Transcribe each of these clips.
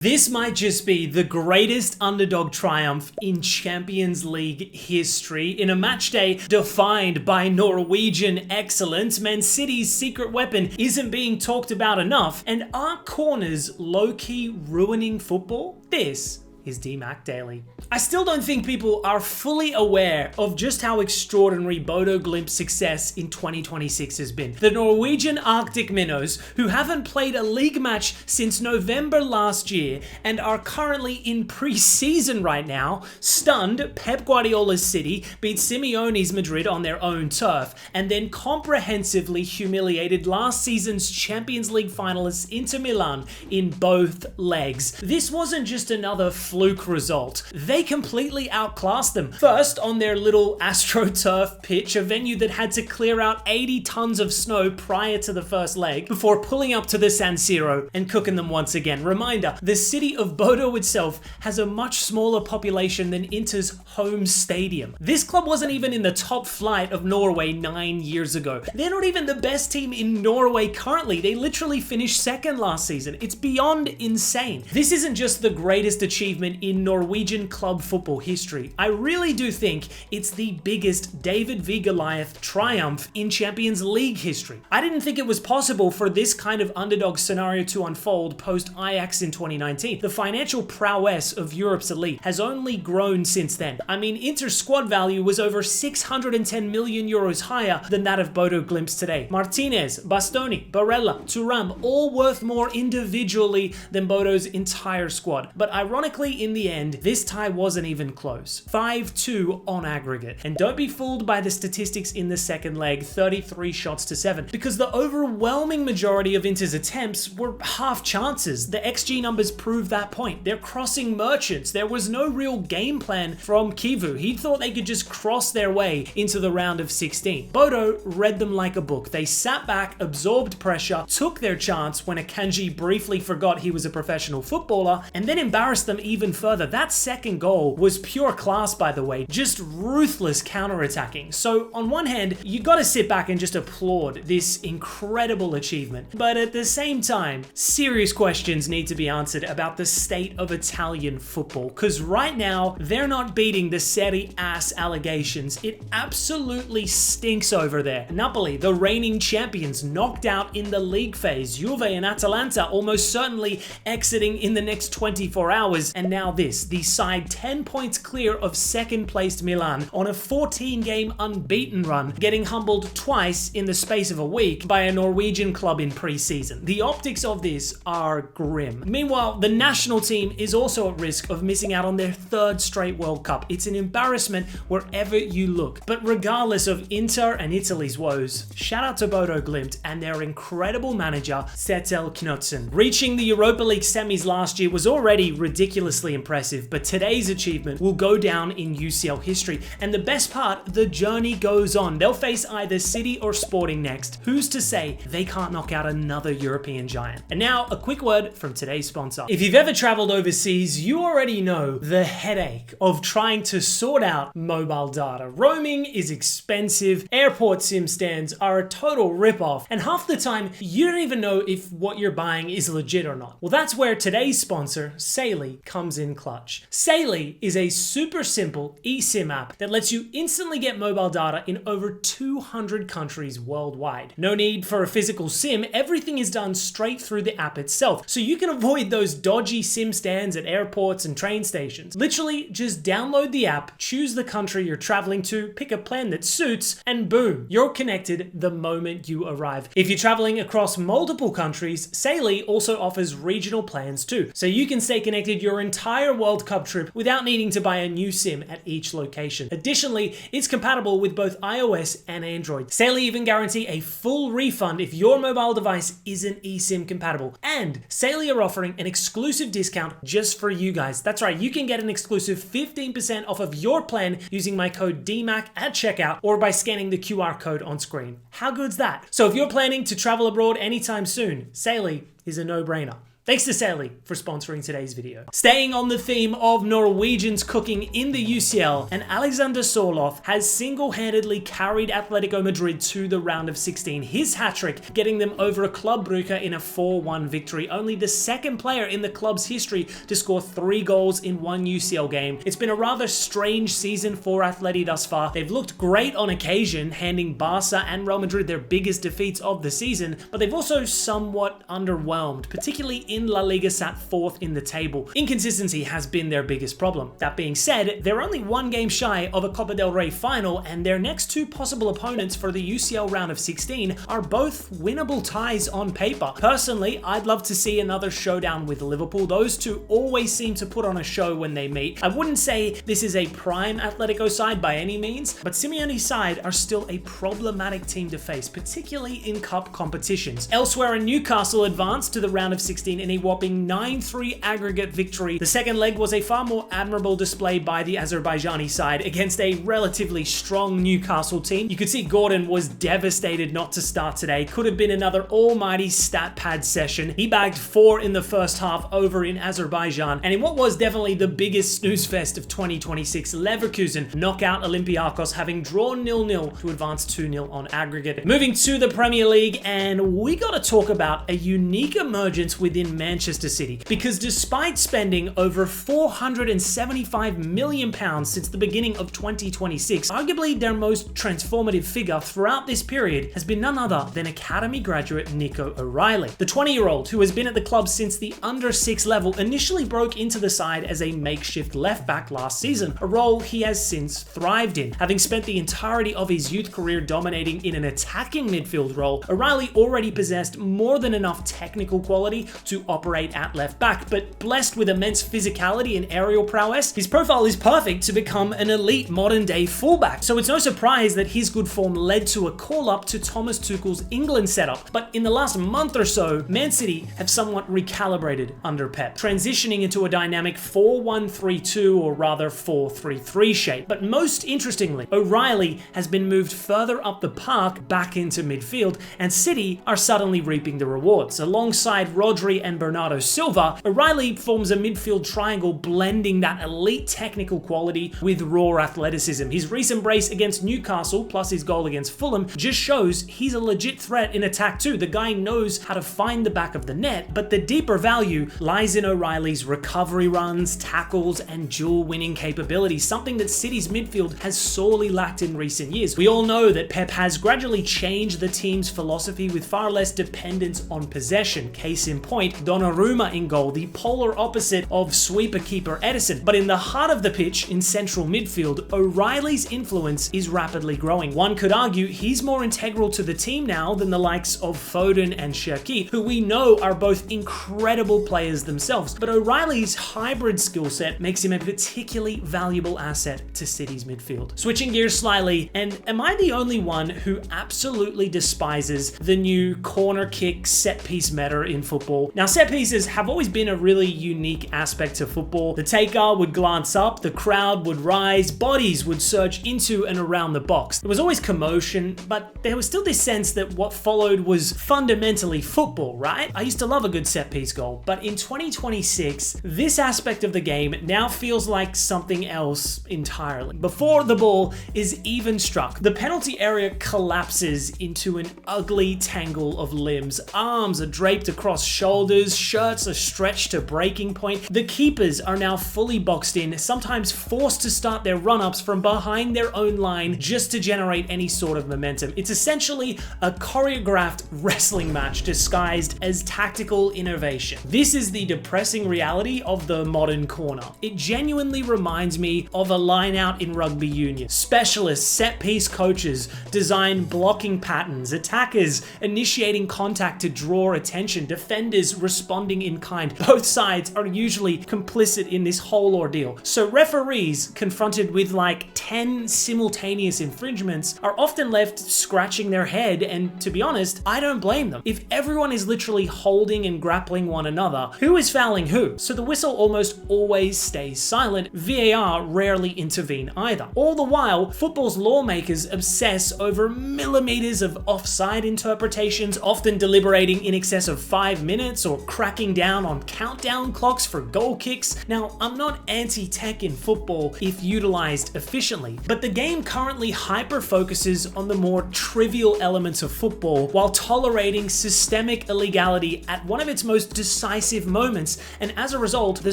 This might just be the greatest underdog triumph in Champions League history. In a match day defined by Norwegian excellence, Man City's secret weapon isn't being talked about enough, and are corners low-key ruining football? This is DMAC Daily. I still don't think people are fully aware of just how extraordinary Bodo Glimt's success in 2026 has been. The Norwegian Arctic Minnows, who haven't played a league match since November last year and are currently in pre-season right now, stunned Pep Guardiola's City, beat Simeone's Madrid on their own turf, and then comprehensively humiliated last season's Champions League finalists Inter Milan in both legs. This wasn't just another fluke result. They completely outclassed them. First, on their little AstroTurf pitch, a venue that had to clear out 80 tons of snow prior to the first leg, before pulling up to the San Siro and cooking them once again. Reminder, the city of Bodo itself has a much smaller population than Inter's home stadium. This club wasn't even in the top flight of Norway 9 years ago. They're not even the best team in Norway currently. They literally finished second last season. It's beyond insane. This isn't just the greatest achievement in Norwegian club football history. I really do think it's the biggest David v Goliath triumph in Champions League history. I didn't think it was possible for this kind of underdog scenario to unfold post Ajax in 2019. The financial prowess of Europe's elite has only grown since then. I mean, Inter's squad value was over 610 million euros higher than that of Bodo Glimt's today. Martinez, Bastoni, Barella, Thuram, all worth more individually than Bodo's entire squad. But ironically, in the end, this tie wasn't even close. 5-2 on aggregate. And don't be fooled by the statistics in the second leg, 33 shots to 7, because the overwhelming majority of Inter's attempts were half chances. The XG numbers prove that point. They're crossing merchants. There was no real game plan from Kivu. He thought they could just cross their way into the round of 16. Bodo read them like a book. They sat back, absorbed pressure, took their chance when Akanji briefly forgot he was a professional footballer, and then embarrassed them even further. That second goal was pure class, by the way, just ruthless counterattacking. So on one hand, you gotta sit back and just applaud this incredible achievement. But at the same time, serious questions need to be answered about the state of Italian football, because right now, they're not beating the Serie A allegations. It absolutely stinks over there. Napoli, the reigning champions, knocked out in the league phase. Juve and Atalanta almost certainly exiting in the next 24 hours. And now this, the side 10 points clear of second placed Milan on a 14-game unbeaten run, getting humbled twice in the space of a week by a Norwegian club in pre-season. The optics of this are grim. Meanwhile, the national team is also at risk of missing out on their third straight World Cup. It's an embarrassment wherever you look. But regardless of Inter and Italy's woes, shout out to Bodo Glimt and their incredible manager, Kjetil Knutsen. Reaching the Europa League semis last year was already ridiculously impressive, but today's achievement will go down in UCL history. And the best part, the journey goes on. They'll face either City or Sporting next. Who's to say they can't knock out another European giant? And now, a quick word from today's sponsor. If you've ever traveled overseas, you already know the headache of trying to sort out mobile data. Roaming is expensive, airport SIM stands are a total ripoff, and half the time, you don't even know if what you're buying is legit or not. Well, that's where today's sponsor, Saily, comes in clutch. Saily is a super simple eSIM app that lets you instantly get mobile data in over 200 countries worldwide. No need for a physical SIM, everything is done straight through the app itself, so you can avoid those dodgy SIM stands at airports and train stations. Literally, just download the app, choose the country you're traveling to, pick a plan that suits, and boom, you're connected the moment you arrive. If you're traveling across multiple countries, Saily also offers regional plans too, so you can stay connected your entire World Cup trip without needing to buy a new SIM at each location. Additionally, it's compatible with both iOS and Android. Saily even guarantee a full refund if your mobile device isn't eSIM compatible. And Saily are offering an exclusive discount just for you guys. That's right, you can get an exclusive 15% off of your plan using my code DMAC at checkout or by scanning the QR code on screen. How good's that? So if you're planning to travel abroad anytime soon, Saily is a no-brainer. Thanks to Saily for sponsoring today's video. Staying on the theme of Norwegians cooking in the UCL, and Alexander Sorloth has single-handedly carried Atletico Madrid to the round of 16. His hat-trick getting them over Club Brugge in a 4-1 victory, only the second player in the club's history to score 3 goals in one UCL game. It's been a rather strange season for Atleti thus far. They've looked great on occasion, handing Barca and Real Madrid their biggest defeats of the season, but they've also somewhat underwhelmed, particularly in La Liga, sat 4th in the table. Inconsistency has been their biggest problem. That being said, they're only 1 game shy of a Copa del Rey final, and their next 2 possible opponents for the UCL round of 16 are both winnable ties on paper. Personally, I'd love to see another showdown with Liverpool. Those two always seem to put on a show when they meet. I wouldn't say this is a prime Atletico side by any means, but Simeone's side are still a problematic team to face, particularly in cup competitions. Elsewhere, Newcastle advanced to the round of 16 in a whopping 9-3 aggregate victory. The second leg was a far more admirable display by the Azerbaijani side against a relatively strong Newcastle team. You could see Gordon was devastated not to start today. Could have been another almighty stat pad session. He bagged 4 in the first half over in Azerbaijan, and in what was definitely the biggest snooze fest of 2026, Leverkusen knock out Olympiacos, having drawn 0-0 to advance 2-0 on aggregate. Moving to the Premier League, and we gotta talk about a unique emergence within Manchester City, because despite spending over £475 million since the beginning of 2026, arguably their most transformative figure throughout this period has been none other than academy graduate Nico O'Reilly. The 20-year-old, who has been at the club since the under-6 level, initially broke into the side as a makeshift left-back last season, a role he has since thrived in. Having spent the entirety of his youth career dominating in an attacking midfield role, O'Reilly already possessed more than enough technical quality to operate at left back, but blessed with immense physicality and aerial prowess, his profile is perfect to become an elite modern day fullback. So it's no surprise that his good form led to a call up to Thomas Tuchel's England setup. But in the last month or so, Man City have somewhat recalibrated under Pep, transitioning into a dynamic 4-1-3-2, or rather 4-3-3 shape. But most interestingly, O'Reilly has been moved further up the park back into midfield, and City are suddenly reaping the rewards. Alongside Rodri and Bernardo Silva, O'Reilly forms a midfield triangle blending that elite technical quality with raw athleticism. His recent brace against Newcastle, plus his goal against Fulham, just shows he's a legit threat in attack too. The guy knows how to find the back of the net, but the deeper value lies in O'Reilly's recovery runs, tackles, and duel winning capabilities, something that City's midfield has sorely lacked in recent years. We all know that Pep has gradually changed the team's philosophy with far less dependence on possession. Case in point, Donnarumma in goal, the polar opposite of sweeper keeper Edison. But in the heart of the pitch, in central midfield, O'Reilly's influence is rapidly growing. One could argue he's more integral to the team now than the likes of Foden and Cherki, who we know are both incredible players themselves. But O'Reilly's hybrid skill set makes him a particularly valuable asset to City's midfield. Switching gears slightly, and am I the only one who absolutely despises the new corner kick set piece meta in football? Now, set pieces have always been a really unique aspect to football. The taker would glance up, the crowd would rise, bodies would surge into and around the box. There was always commotion, but there was still this sense that what followed was fundamentally football, right? I used to love a good set piece goal, but in 2026, this aspect of the game now feels like something else entirely. Before the ball is even struck, the penalty area collapses into an ugly tangle of limbs. Arms are draped across shoulders, shirts are stretched to breaking point. The keepers are now fully boxed in, sometimes forced to start their run-ups from behind their own line just to generate any sort of momentum. It's essentially a choreographed wrestling match disguised as tactical innovation. This is the depressing reality of the modern corner. It genuinely reminds me of a line out in rugby union. Specialist set-piece coaches design blocking patterns, attackers initiating contact to draw attention, defenders responding in kind. Both sides are usually complicit in this whole ordeal. So referees, confronted with like 10 simultaneous infringements, are often left scratching their head, and to be honest, I don't blame them. If everyone is literally holding and grappling one another, who is fouling who? So the whistle almost always stays silent. VAR rarely intervene either. All the while, football's lawmakers obsess over millimeters of offside interpretations, often deliberating in excess of 5 minutes or cracking down on countdown clocks for goal kicks. Now, I'm not anti-tech in football if utilized efficiently, but the game currently hyper-focuses on the more trivial elements of football while tolerating systemic illegality at one of its most decisive moments, and as a result, the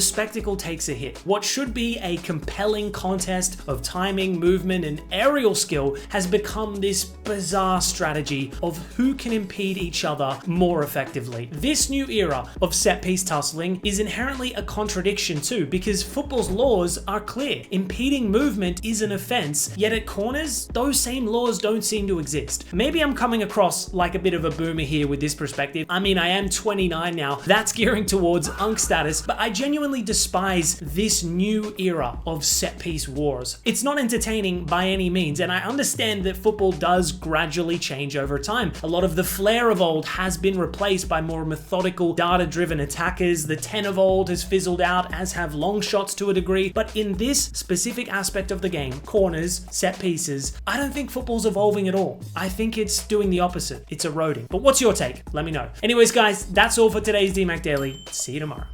spectacle takes a hit. What should be a compelling contest of timing, movement, and aerial skill has become this bizarre strategy of who can impede each other more effectively. This new era of set-piece tussling is inherently a contradiction too, because football's laws are clear. Impeding movement is an offense, yet at corners, those same laws don't seem to exist. Maybe I'm coming across like a bit of a boomer here with this perspective. I mean, I am 29 now, that's gearing towards unk status, but I genuinely despise this new era of set-piece wars. It's not entertaining by any means, and I understand that football does gradually change over time. A lot of the flair of old has been replaced by more methodical, data-driven attackers. The 10 of old has fizzled out, as have long shots to a degree, but in this specific aspect of the game, corners, set pieces, I don't think football's evolving at all. I think it's doing the opposite. It's eroding. But what's your take? Let me know. Anyways, guys, that's all for today's DMAC Daily. See you tomorrow.